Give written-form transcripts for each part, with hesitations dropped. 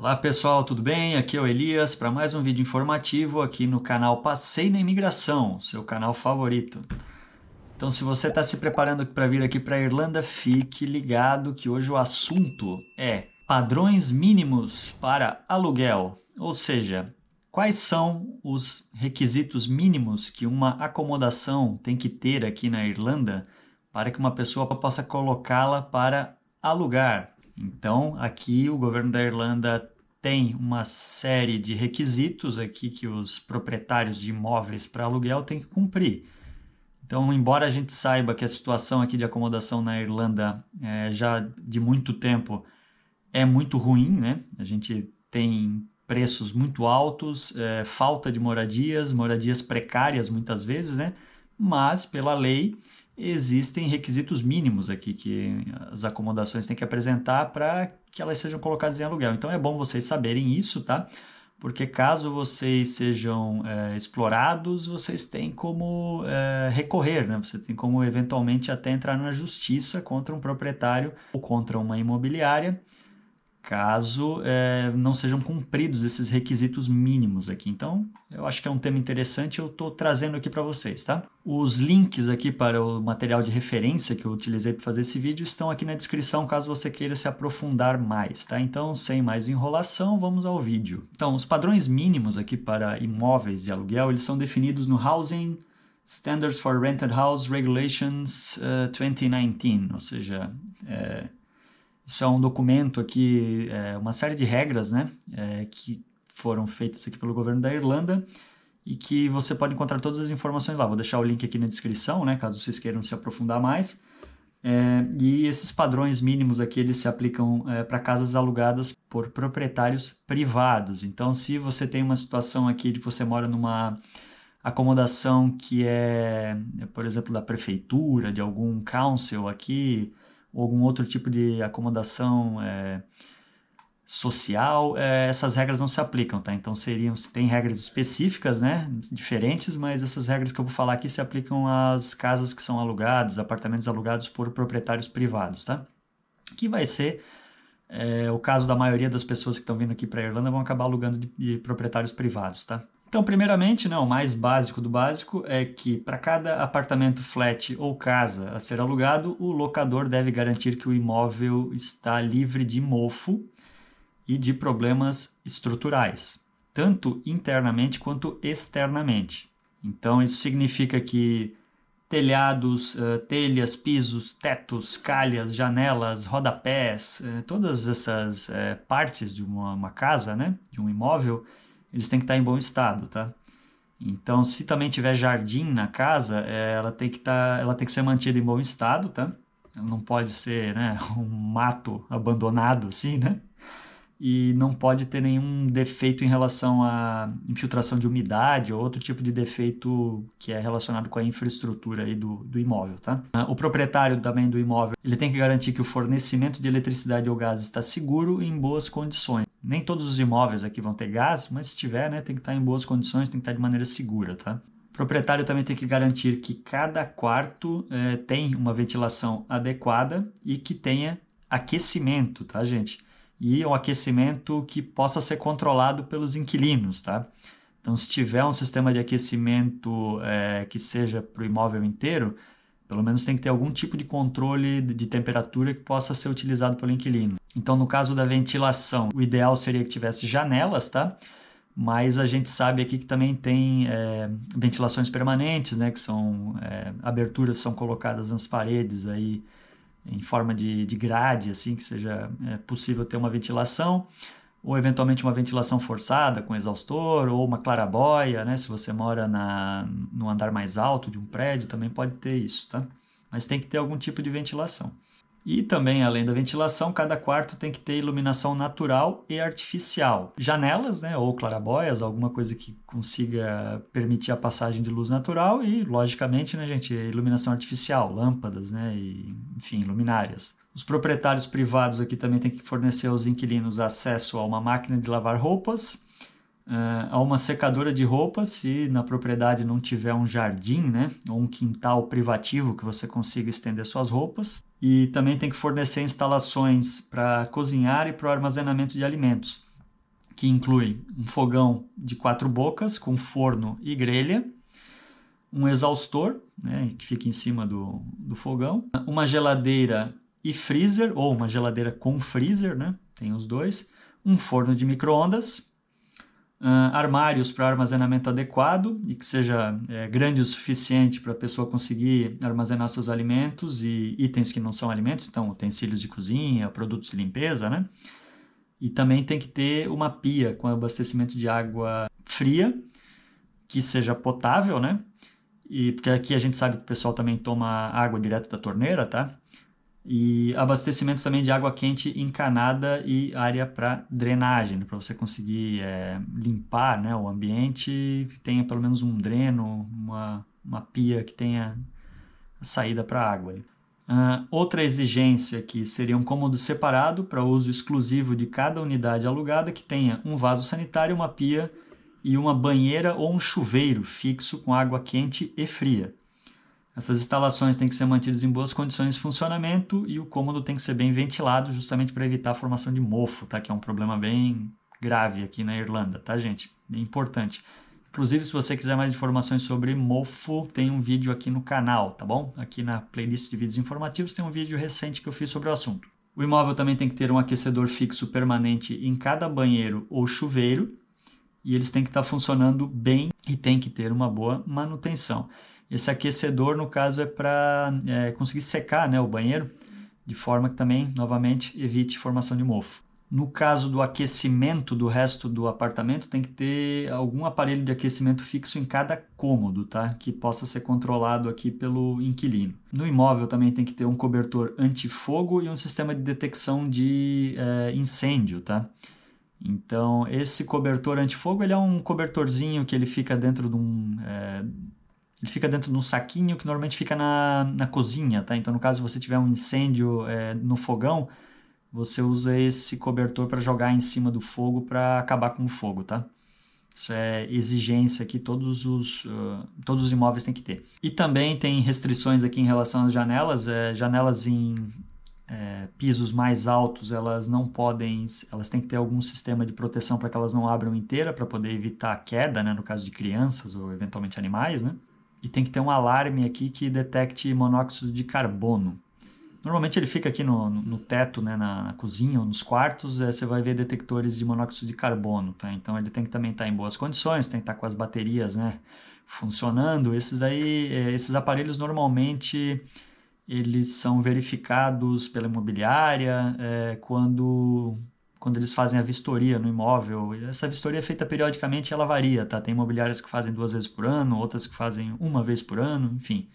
Olá pessoal, tudo bem? Aqui é o Elias para mais um vídeo informativo aqui no canal Passeio na Imigração, seu canal favorito. Então, se você está se preparando para vir aqui para a Irlanda, fique ligado que hoje o assunto é padrões mínimos para aluguel, ou seja, quais são os requisitos mínimos que uma acomodação tem que ter aqui na Irlanda para que uma pessoa possa colocá-la para alugar. Então, aqui o governo da Irlanda tem uma série de requisitos aqui que os proprietários de imóveis para aluguel têm que cumprir. Então, embora a gente saiba que a situação aqui de acomodação na Irlanda já de muito tempo é muito ruim, né? A gente tem preços muito altos, falta de moradias precárias muitas vezes, né? Mas, pela lei, existem requisitos mínimos aqui que as acomodações têm que apresentar para que elas sejam colocadas em aluguel. Então, é bom vocês saberem isso, tá? Porque caso vocês sejam explorados, vocês têm como recorrer, né? Você tem como eventualmente até entrar na justiça contra um proprietário ou contra uma imobiliária, caso não sejam cumpridos esses requisitos mínimos aqui. Então, eu acho que é um tema interessante, eu estou trazendo aqui para vocês, tá? Os links aqui para o material de referência que eu utilizei para fazer esse vídeo estão aqui na descrição, caso você queira se aprofundar mais, tá? Então, sem mais enrolação, vamos ao vídeo. Então, os padrões mínimos aqui para imóveis de aluguel, eles são definidos no Housing Standards for Rented House Regulations 2019, ou seja, isso é um documento aqui, uma série de regras, né, que foram feitas aqui pelo governo da Irlanda e que você pode encontrar todas as informações lá. Vou deixar o link aqui na descrição, né, caso vocês queiram se aprofundar mais. E esses padrões mínimos aqui, eles se aplicam para casas alugadas por proprietários privados. Então, se você tem uma situação aqui de que você mora numa acomodação que por exemplo, da prefeitura, de algum council aqui, ou algum outro tipo de acomodação social, essas regras não se aplicam, tá? Então tem regras específicas, né, diferentes, mas essas regras que eu vou falar aqui se aplicam às casas que são alugadas, apartamentos alugados por proprietários privados, tá? Que vai ser o caso da maioria das pessoas que estão vindo aqui para a Irlanda vão acabar alugando de proprietários privados, tá? Então, primeiramente, né, o mais básico do básico é que para cada apartamento, flat ou casa a ser alugado, o locador deve garantir que o imóvel está livre de mofo e de problemas estruturais, tanto internamente quanto externamente. Então, isso significa que telhados, telhas, pisos, tetos, calhas, janelas, rodapés, todas essas partes de uma casa, né, de um imóvel, eles têm que estar em bom estado, tá? Então, se também tiver jardim na casa, ela tem que ser mantida em bom estado, tá? Ela não pode ser, né, um mato abandonado assim, né? E não pode ter nenhum defeito em relação à infiltração de umidade ou outro tipo de defeito que é relacionado com a infraestrutura aí do imóvel, tá? O proprietário também do imóvel, ele tem que garantir que o fornecimento de eletricidade ou gás está seguro e em boas condições. Nem todos os imóveis aqui vão ter gás, mas se tiver, né, tem que estar em boas condições, tem que estar de maneira segura, tá? O proprietário também tem que garantir que cada quarto tem uma ventilação adequada e que tenha aquecimento, tá, gente? E um aquecimento que possa ser controlado pelos inquilinos, tá? Então, se tiver um sistema de aquecimento que seja para o imóvel inteiro, pelo menos tem que ter algum tipo de controle de temperatura que possa ser utilizado pelo inquilino. Então, no caso da ventilação, o ideal seria que tivesse janelas, tá? Mas a gente sabe aqui que também tem ventilações permanentes, né? Que são aberturas são colocadas nas paredes aí, em forma de grade, assim, que seja possível ter uma ventilação, ou eventualmente uma ventilação forçada com exaustor, ou uma claraboia, né? Se você mora no andar mais alto de um prédio, também pode ter isso, tá? Mas tem que ter algum tipo de ventilação. E também, além da ventilação, cada quarto tem que ter iluminação natural e artificial. Janelas, né, ou claraboias, alguma coisa que consiga permitir a passagem de luz natural e, logicamente, né, gente, iluminação artificial, lâmpadas, né, e, enfim, luminárias. Os proprietários privados aqui também têm que fornecer aos inquilinos acesso a uma máquina de lavar roupas, a uma secadora de roupas, se na propriedade não tiver um jardim, né, ou um quintal privativo que você consiga estender suas roupas. E também tem que fornecer instalações para cozinhar e para o armazenamento de alimentos. que inclui um fogão de 4 bocas com forno e grelha, um exaustor, né, que fica em cima do fogão, uma geladeira e freezer, ou uma geladeira com freezer, né, tem os dois, um forno de micro-ondas, armários para armazenamento adequado e que seja grande o suficiente para a pessoa conseguir armazenar seus alimentos e itens que não são alimentos, então utensílios de cozinha, produtos de limpeza, né? E também tem que ter uma pia com abastecimento de água fria, que seja potável, né? E porque aqui a gente sabe que o pessoal também toma água direto da torneira, tá? E abastecimento também de água quente encanada e área para drenagem, para você conseguir limpar, né, o ambiente, que tenha pelo menos um dreno, uma pia que tenha saída para a água. Outra exigência aqui seria um cômodo separado para uso exclusivo de cada unidade alugada, que tenha um vaso sanitário, uma pia e uma banheira ou um chuveiro fixo com água quente e fria. Essas instalações têm que ser mantidas em boas condições de funcionamento e o cômodo tem que ser bem ventilado, justamente para evitar a formação de mofo, tá? Que é um problema bem grave aqui na Irlanda, tá, gente? Bem importante. Inclusive, se você quiser mais informações sobre mofo, tem um vídeo aqui no canal, tá bom? Aqui na playlist de vídeos informativos tem um vídeo recente que eu fiz sobre o assunto. O imóvel também tem que ter um aquecedor fixo permanente em cada banheiro ou chuveiro e eles têm que estar funcionando bem e tem que ter uma boa manutenção. Esse aquecedor, no caso, é para conseguir secar, né, o banheiro, de forma que também, novamente, evite formação de mofo. No caso do aquecimento do resto do apartamento, tem que ter algum aparelho de aquecimento fixo em cada cômodo, tá? Que possa ser controlado aqui pelo inquilino. No imóvel também tem que ter um cobertor antifogo e um sistema de detecção de incêndio, tá? Então, esse cobertor antifogo, ele é um cobertorzinho que ele fica dentro de um saquinho que normalmente fica na cozinha, tá? Então, no caso, se você tiver um incêndio no fogão, você usa esse cobertor para jogar em cima do fogo para acabar com o fogo, tá? Isso é exigência que todos os imóveis têm que ter. E também tem restrições aqui em relação às janelas. Janelas em pisos mais altos, elas têm que ter algum sistema de proteção para que elas não abram inteira, para poder evitar a queda, né? No caso de crianças ou eventualmente animais, né? E tem que ter um alarme aqui que detecte monóxido de carbono. Normalmente ele fica aqui no teto, né, na cozinha ou nos quartos, você vai ver detectores de monóxido de carbono, tá? Então ele tem que também estar em boas condições, tem que estar com as baterias, né, funcionando. Esses aparelhos normalmente eles são verificados pela imobiliária quando eles fazem a vistoria no imóvel. Essa vistoria é feita periodicamente e ela varia, tá? Tem imobiliárias que fazem 2 vezes por ano, outras que fazem 1 vez por ano, enfim.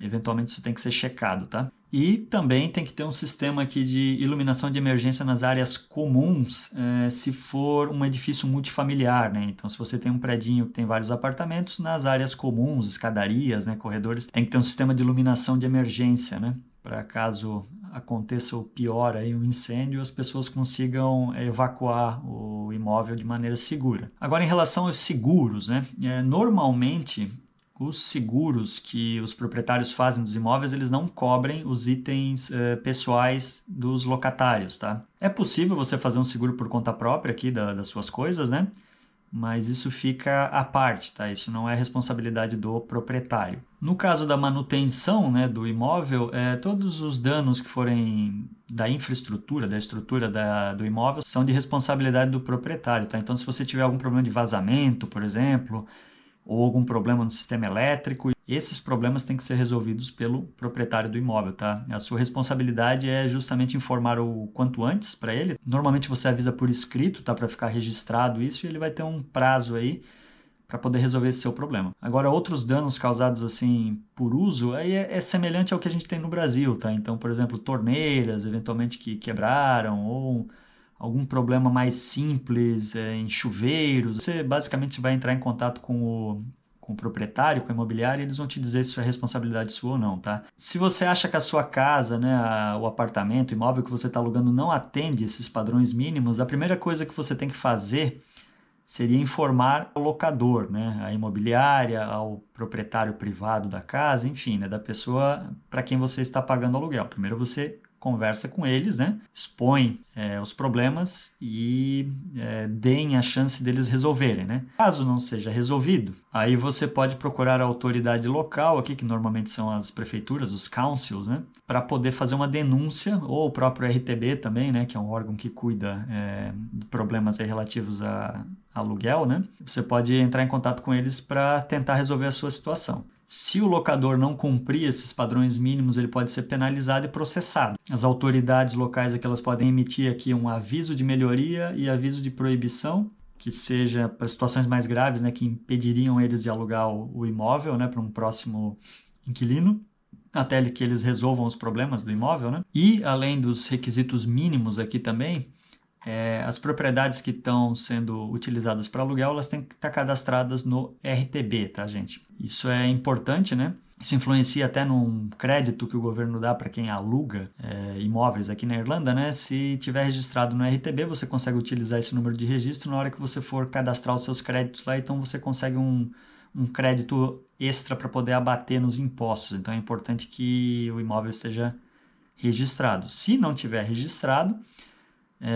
Eventualmente isso tem que ser checado, tá? E também tem que ter um sistema aqui de iluminação de emergência nas áreas comuns, se for um edifício multifamiliar, né? Então, se você tem um predinho que tem vários apartamentos, nas áreas comuns, escadarias, né, corredores, tem que ter um sistema de iluminação de emergência, né? Para caso aconteça o pior aí, um incêndio, as pessoas consigam evacuar o imóvel de maneira segura. Agora, em relação aos seguros, né? Normalmente, os seguros que os proprietários fazem dos imóveis, eles não cobrem os itens pessoais dos locatários, tá? É possível você fazer um seguro por conta própria aqui das suas coisas, né? Mas isso fica à parte, tá? Isso não é responsabilidade do proprietário. No caso da manutenção, né, do imóvel, todos os danos que forem da infraestrutura, da estrutura do imóvel, são de responsabilidade do proprietário, tá? Então, se você tiver algum problema de vazamento, por exemplo, ou algum problema no sistema elétrico, esses problemas têm que ser resolvidos pelo proprietário do imóvel, tá? A sua responsabilidade é justamente informar o quanto antes para ele. Normalmente você avisa por escrito, tá? Para ficar registrado isso, e ele vai ter um prazo aí para poder resolver esse seu problema. Agora, outros danos causados assim por uso, aí é semelhante ao que a gente tem no Brasil, tá? Então, por exemplo, torneiras eventualmente que quebraram, ou algum problema mais simples em chuveiros, você basicamente vai entrar em contato com o proprietário, com a imobiliária, e eles vão te dizer se isso é responsabilidade sua ou não, tá? Se você acha que a sua casa, né, o apartamento, o imóvel que você está alugando não atende esses padrões mínimos, a primeira coisa que você tem que fazer seria informar ao locador, né, à imobiliária, ao proprietário privado da casa, enfim, né, da pessoa para quem você está pagando aluguel. Primeiro você conversa com eles, né? Expõe os problemas e deem a chance deles resolverem, né? Caso não seja resolvido, aí você pode procurar a autoridade local aqui, que normalmente são as prefeituras, os councils, né? Para poder fazer uma denúncia, ou o próprio RTB também, né? Que é um órgão que cuida de problemas aí relativos a aluguel, né? Você pode entrar em contato com eles para tentar resolver a sua situação. Se o locador não cumprir esses padrões mínimos, ele pode ser penalizado e processado. As autoridades locais aqui, elas podem emitir aqui um aviso de melhoria e aviso de proibição, que seja para situações mais graves, né, que impediriam eles de alugar o imóvel, né, para um próximo inquilino, até que eles resolvam os problemas do imóvel, né? E além dos requisitos mínimos aqui também, as propriedades que estão sendo utilizadas para aluguel, elas têm que estar cadastradas no RTB, tá, gente? Isso é importante, né? Isso influencia até num crédito que o governo dá para quem aluga imóveis aqui na Irlanda, né? Se tiver registrado no RTB, você consegue utilizar esse número de registro na hora que você for cadastrar os seus créditos lá, então você consegue um crédito extra para poder abater nos impostos. Então é importante que o imóvel esteja registrado. Se não tiver registrado,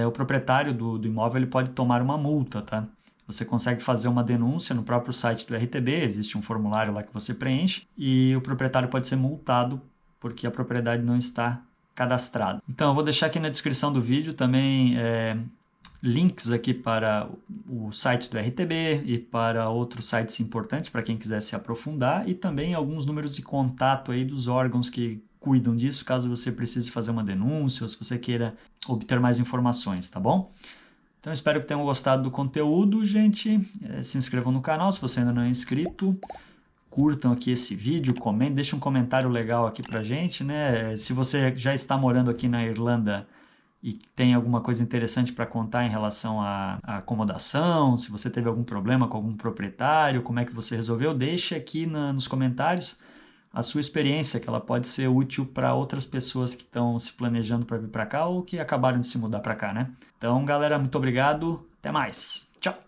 o proprietário do imóvel ele pode tomar uma multa, tá? Você consegue fazer uma denúncia no próprio site do RTB, existe um formulário lá que você preenche e o proprietário pode ser multado porque a propriedade não está cadastrada. Então, eu vou deixar aqui na descrição do vídeo também links aqui para o site do RTB e para outros sites importantes para quem quiser se aprofundar e também alguns números de contato aí dos órgãos que cuidam disso, caso você precise fazer uma denúncia ou se você queira obter mais informações, tá bom? Então, espero que tenham gostado do conteúdo, gente. Se inscrevam no canal se você ainda não é inscrito. Curtam aqui esse vídeo, comentem, deixem um comentário legal aqui pra gente, né? Se você já está morando aqui na Irlanda e tem alguma coisa interessante para contar em relação à acomodação, se você teve algum problema com algum proprietário, como é que você resolveu, deixe aqui nos comentários a sua experiência, que ela pode ser útil para outras pessoas que estão se planejando para vir para cá ou que acabaram de se mudar para cá, né? Então, galera, muito obrigado. Até mais. Tchau!